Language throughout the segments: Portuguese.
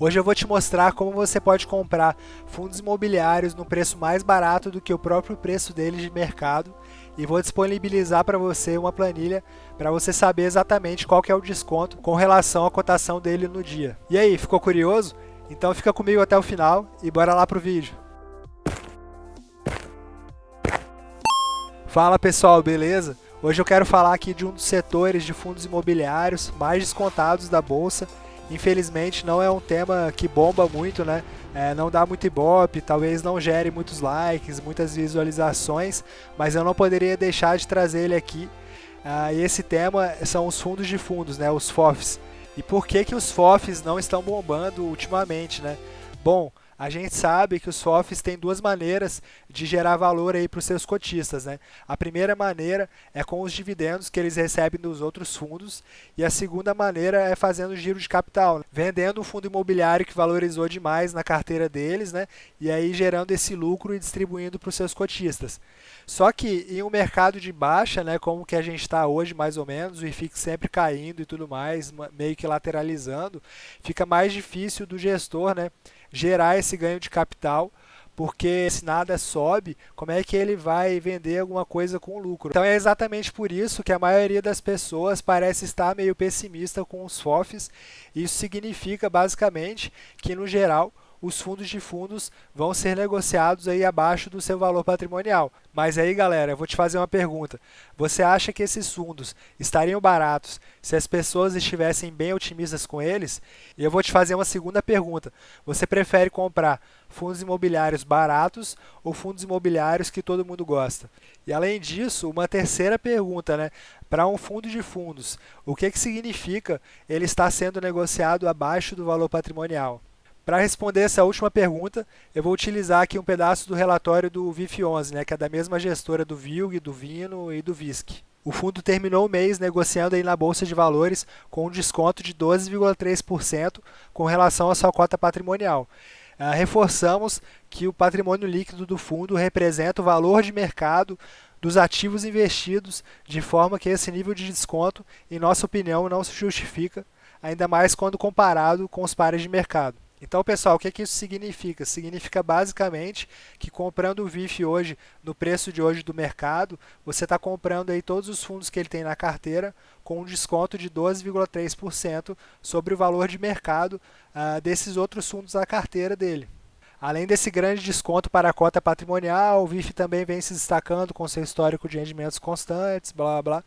Hoje eu vou te mostrar como você pode comprar fundos imobiliários no preço mais barato do que o próprio preço deles de mercado e vou disponibilizar para você uma planilha para você saber exatamente qual que é o desconto com relação à cotação dele no dia. E aí, ficou curioso? Então fica comigo até o final e bora lá pro vídeo. Fala pessoal, beleza? Hoje eu quero falar aqui de um dos setores de fundos imobiliários mais descontados da bolsa. Infelizmente não é um tema que bomba muito, né? Não dá muito ibope, talvez não gere muitos likes, muitas visualizações, mas eu não poderia deixar de trazer ele aqui. E esse tema são os fundos de fundos, né? Os FOFs. E por que que os FOFs não estão bombando ultimamente, né? Bom, a gente sabe que os FOFs têm duas maneiras de gerar valor aí para os seus cotistas, né? A primeira maneira é com os dividendos que eles recebem dos outros fundos e a segunda maneira é fazendo giro de capital, né? Vendendo um fundo imobiliário que valorizou demais na carteira deles, né? E aí gerando esse lucro e distribuindo para os seus cotistas. Só que em um mercado de baixa, né, como que a gente está hoje mais ou menos, o IFIX sempre caindo e tudo mais, meio que lateralizando, fica mais difícil do gestor, né, gerar esse ganho de capital, porque se nada sobe, como é que ele vai vender alguma coisa com lucro? Então é exatamente por isso que a maioria das pessoas parece estar meio pessimista com os FOFs. Isso significa basicamente que no geral os fundos de fundos vão ser negociados aí abaixo do seu valor patrimonial. Mas aí, galera, eu vou te fazer uma pergunta. Você acha que esses fundos estariam baratos se as pessoas estivessem bem otimistas com eles? E eu vou te fazer uma segunda pergunta. Você prefere comprar fundos imobiliários baratos ou fundos imobiliários que todo mundo gosta? E além disso, uma terceira pergunta, né? Para um fundo de fundos, o que significa ele estar sendo negociado abaixo do valor patrimonial? Para responder essa última pergunta, eu vou utilizar aqui um pedaço do relatório do VIF11, né, que é da mesma gestora do VILG, do Vino e do VISC. O fundo terminou o mês negociando aí na Bolsa de Valores com um desconto de 12,3% com relação à sua cota patrimonial. Reforçamos que o patrimônio líquido do fundo representa o valor de mercado dos ativos investidos, de forma que esse nível de desconto, em nossa opinião, não se justifica, ainda mais quando comparado com os pares de mercado. Então, pessoal, o que isso significa? Significa basicamente que comprando o VIF hoje, no preço de hoje do mercado, você está comprando aí todos os fundos que ele tem na carteira com um desconto de 12,3% sobre o valor de mercado desses outros fundos na carteira dele. Além desse grande desconto para a cota patrimonial, o VIF também vem se destacando com seu histórico de rendimentos constantes, blá blá blá.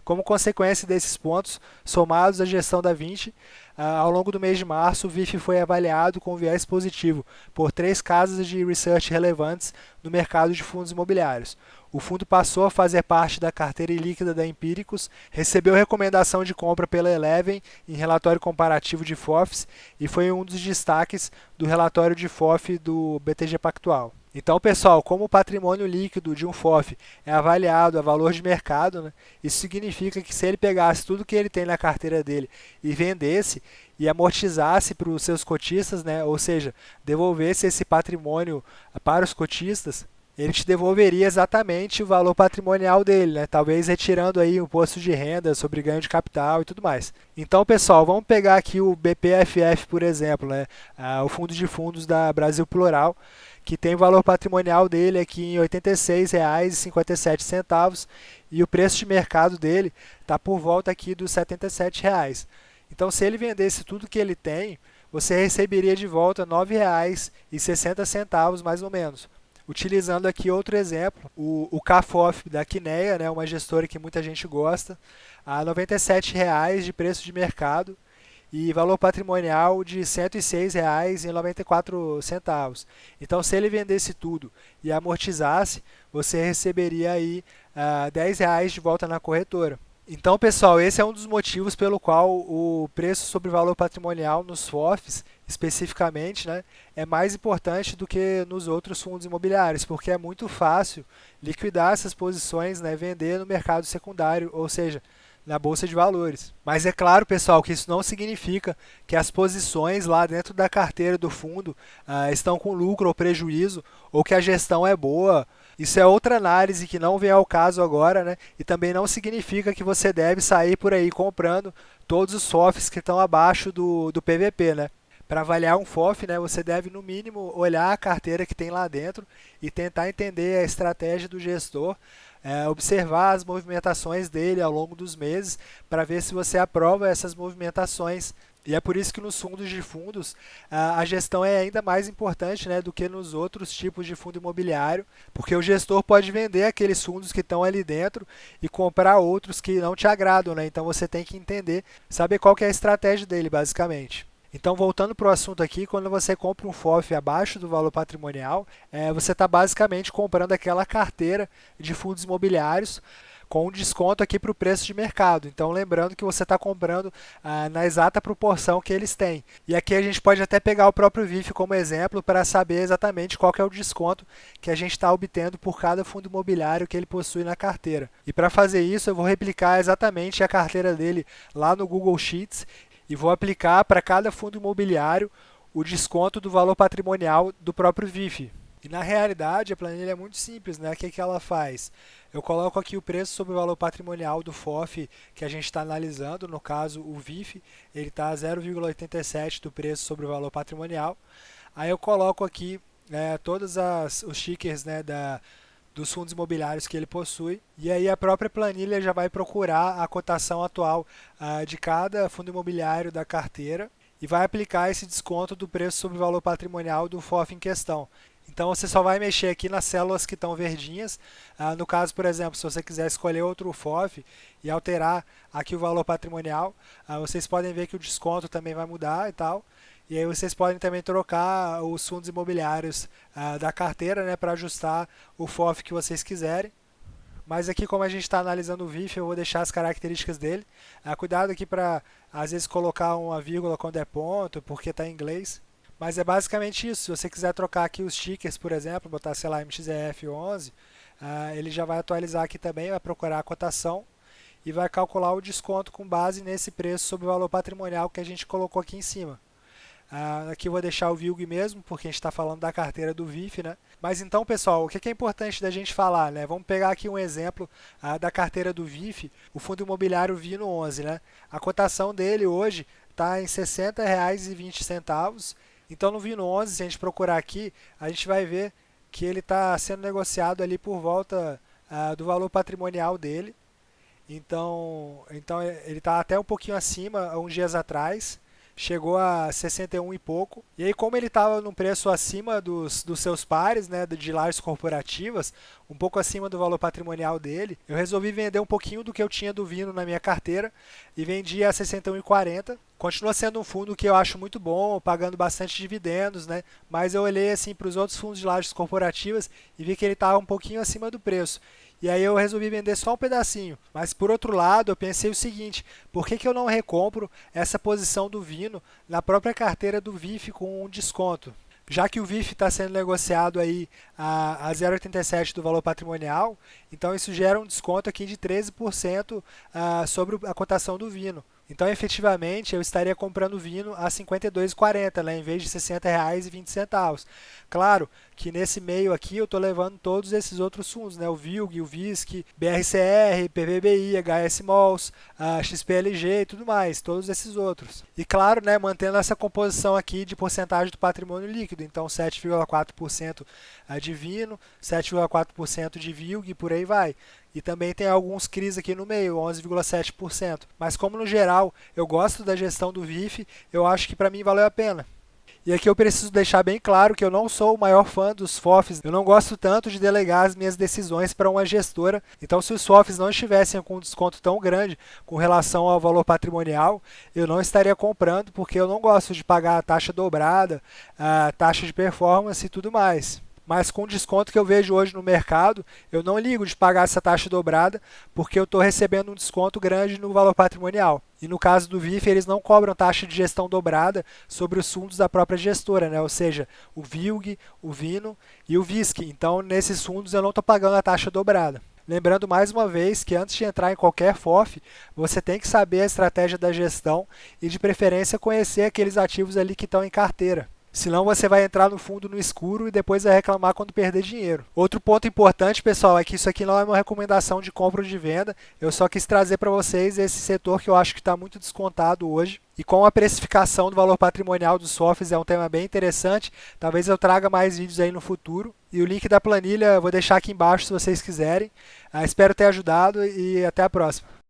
Como consequência desses pontos, somados à gestão da Vinci, ao longo do mês de março, o VIF foi avaliado com viés positivo por 3 casas de research relevantes no mercado de fundos imobiliários. O fundo passou a fazer parte da carteira ilíquida da Empíricos, recebeu recomendação de compra pela Eleven em relatório comparativo de FOFs e foi um dos destaques do relatório de FOF do BTG Pactual. Então, pessoal, como o patrimônio líquido de um FOF é avaliado a valor de mercado, né, isso significa que se ele pegasse tudo que ele tem na carteira dele e vendesse e amortizasse para os seus cotistas, né, ou seja, devolvesse esse patrimônio para os cotistas, ele te devolveria exatamente o valor patrimonial dele, né? Talvez retirando aí o imposto de renda sobre ganho de capital e tudo mais. Então, pessoal, vamos pegar aqui o BPFF, por exemplo, né? O fundo de fundos da Brasil Plural, que tem o valor patrimonial dele aqui em R$ 86,57 e o preço de mercado dele está por volta aqui dos R$ 77. Então, se ele vendesse tudo que ele tem, você receberia de volta R$ 9,60 mais ou menos. Utilizando aqui outro exemplo, o CAFOF da Kinea, né, uma gestora que muita gente gosta, a R$ 97 de preço de mercado e valor patrimonial de R$ 106,94. Então, se ele vendesse tudo e amortizasse, você receberia aí R$ 10 de volta na corretora. Então, pessoal, esse é um dos motivos pelo qual o preço sobre valor patrimonial nos FOFs, especificamente, né, é mais importante do que nos outros fundos imobiliários, porque é muito fácil liquidar essas posições, né, vender no mercado secundário, ou seja, na bolsa de valores. Mas é claro, pessoal, que isso não significa que as posições lá dentro da carteira do fundo estão com lucro ou prejuízo, ou que a gestão é boa. Isso é outra análise que não vem ao caso agora, né? E também não significa que você deve sair por aí comprando todos os FOFs que estão abaixo do PVP, né? Para avaliar um FOF, né, você deve no mínimo olhar a carteira que tem lá dentro e tentar entender a estratégia do gestor, observar as movimentações dele ao longo dos meses para ver se você aprova essas movimentações. E é por isso que nos fundos de fundos a gestão é ainda mais importante, né, do que nos outros tipos de fundo imobiliário, porque o gestor pode vender aqueles fundos que estão ali dentro e comprar outros que não te agradam, né? Então você tem que entender, saber qual que é a estratégia dele, basicamente. Então, voltando para o assunto aqui, quando você compra um FOF abaixo do valor patrimonial, você está basicamente comprando aquela carteira de fundos imobiliários com um desconto aqui para o preço de mercado. Então, lembrando que você está comprando na exata proporção que eles têm. E aqui a gente pode até pegar o próprio VIF como exemplo para saber exatamente qual que é o desconto que a gente está obtendo por cada fundo imobiliário que ele possui na carteira. E para fazer isso, eu vou replicar exatamente a carteira dele lá no Google Sheets e vou aplicar para cada fundo imobiliário o desconto do valor patrimonial do próprio VIF. E na realidade a planilha é muito simples, né? O que ela faz? Eu coloco aqui o preço sobre o valor patrimonial do FOF que a gente está analisando, no caso o VIF, ele está 0,87 do preço sobre o valor patrimonial. Aí eu coloco aqui todos os tickers, né, dos fundos imobiliários que ele possui, e aí a própria planilha já vai procurar a cotação atual de cada fundo imobiliário da carteira e vai aplicar esse desconto do preço sobre o valor patrimonial do FOF em questão. Então você só vai mexer aqui nas células que estão verdinhas. No caso, por exemplo, se você quiser escolher outro FOF e alterar aqui o valor patrimonial, vocês podem ver que o desconto também vai mudar e tal. E aí vocês podem também trocar os fundos imobiliários da carteira, né, para ajustar o FOF que vocês quiserem. Mas aqui, como a gente está analisando o VIF, eu vou deixar as características dele. Cuidado aqui para, às vezes, colocar uma vírgula quando é ponto, porque está em inglês. Mas é basicamente isso. Se você quiser trocar aqui os tickers, por exemplo, botar, sei lá, MXEF11, ele já vai atualizar aqui também, vai procurar a cotação e vai calcular o desconto com base nesse preço sobre o valor patrimonial que a gente colocou aqui em cima. Aqui eu vou deixar o VILG mesmo, porque a gente está falando da carteira do VIF, né? Mas então, pessoal, o que é importante da gente falar, né? Vamos pegar aqui um exemplo da carteira do VIF, o fundo imobiliário Vino 11, né? A cotação dele hoje está em R$ 60,20. Então, no Vino 11, se a gente procurar aqui, a gente vai ver que ele está sendo negociado ali por volta do valor patrimonial dele. Então ele está até um pouquinho acima, há uns dias atrás. Chegou a 61 e pouco. E aí, como ele estava num preço acima dos seus pares, né, de lajes corporativas, um pouco acima do valor patrimonial dele, eu resolvi vender um pouquinho do que eu tinha do Vino na minha carteira e vendi a 61,40. Continua sendo um fundo que eu acho muito bom, pagando bastante dividendos, né? Mas eu olhei assim para os outros fundos de lajes corporativas e vi que ele estava um pouquinho acima do preço. E aí eu resolvi vender só um pedacinho. Mas por outro lado, eu pensei o seguinte: por que eu não recompro essa posição do Vino na própria carteira do VIF com um desconto? Já que o VIF está sendo negociado aí a 0,87 do valor patrimonial, então isso gera um desconto aqui de 13% sobre a cotação do Vino. Então, efetivamente, eu estaria comprando Vino a R$ 52,40, né, em vez de R$ 60,20. Claro que nesse meio aqui eu estou levando todos esses outros fundos, né, o VILG, o VISC, BRCR, PVBI, HS Malls, XPLG e tudo mais, todos esses outros. E claro, né, mantendo essa composição aqui de porcentagem do patrimônio líquido, então 7,4% de Vino, 7,4% de VILG e por aí vai. E também tem alguns CRIs aqui no meio, 11,7%. Mas como no geral eu gosto da gestão do VIF, eu acho que para mim valeu a pena. E aqui eu preciso deixar bem claro que eu não sou o maior fã dos FOFs, eu não gosto tanto de delegar as minhas decisões para uma gestora. Então, se os FOFs não estivessem com um desconto tão grande com relação ao valor patrimonial, eu não estaria comprando, porque eu não gosto de pagar a taxa dobrada, a taxa de performance e tudo mais. Mas com o desconto que eu vejo hoje no mercado, eu não ligo de pagar essa taxa dobrada, porque eu estou recebendo um desconto grande no valor patrimonial. E no caso do VIF, eles não cobram taxa de gestão dobrada sobre os fundos da própria gestora, né? Ou seja, o VILG, o Vino e o VISC. Então, nesses fundos eu não estou pagando a taxa dobrada. Lembrando mais uma vez que antes de entrar em qualquer FOF, você tem que saber a estratégia da gestão e de preferência conhecer aqueles ativos ali que estão em carteira. Senão você vai entrar no fundo no escuro e depois vai reclamar quando perder dinheiro. Outro ponto importante, pessoal, é que isso aqui não é uma recomendação de compra ou de venda. Eu só quis trazer para vocês esse setor que eu acho que está muito descontado hoje. E com a precificação do valor patrimonial dos softs é um tema bem interessante. Talvez eu traga mais vídeos aí no futuro. E o link da planilha eu vou deixar aqui embaixo se vocês quiserem. Espero ter ajudado e até a próxima.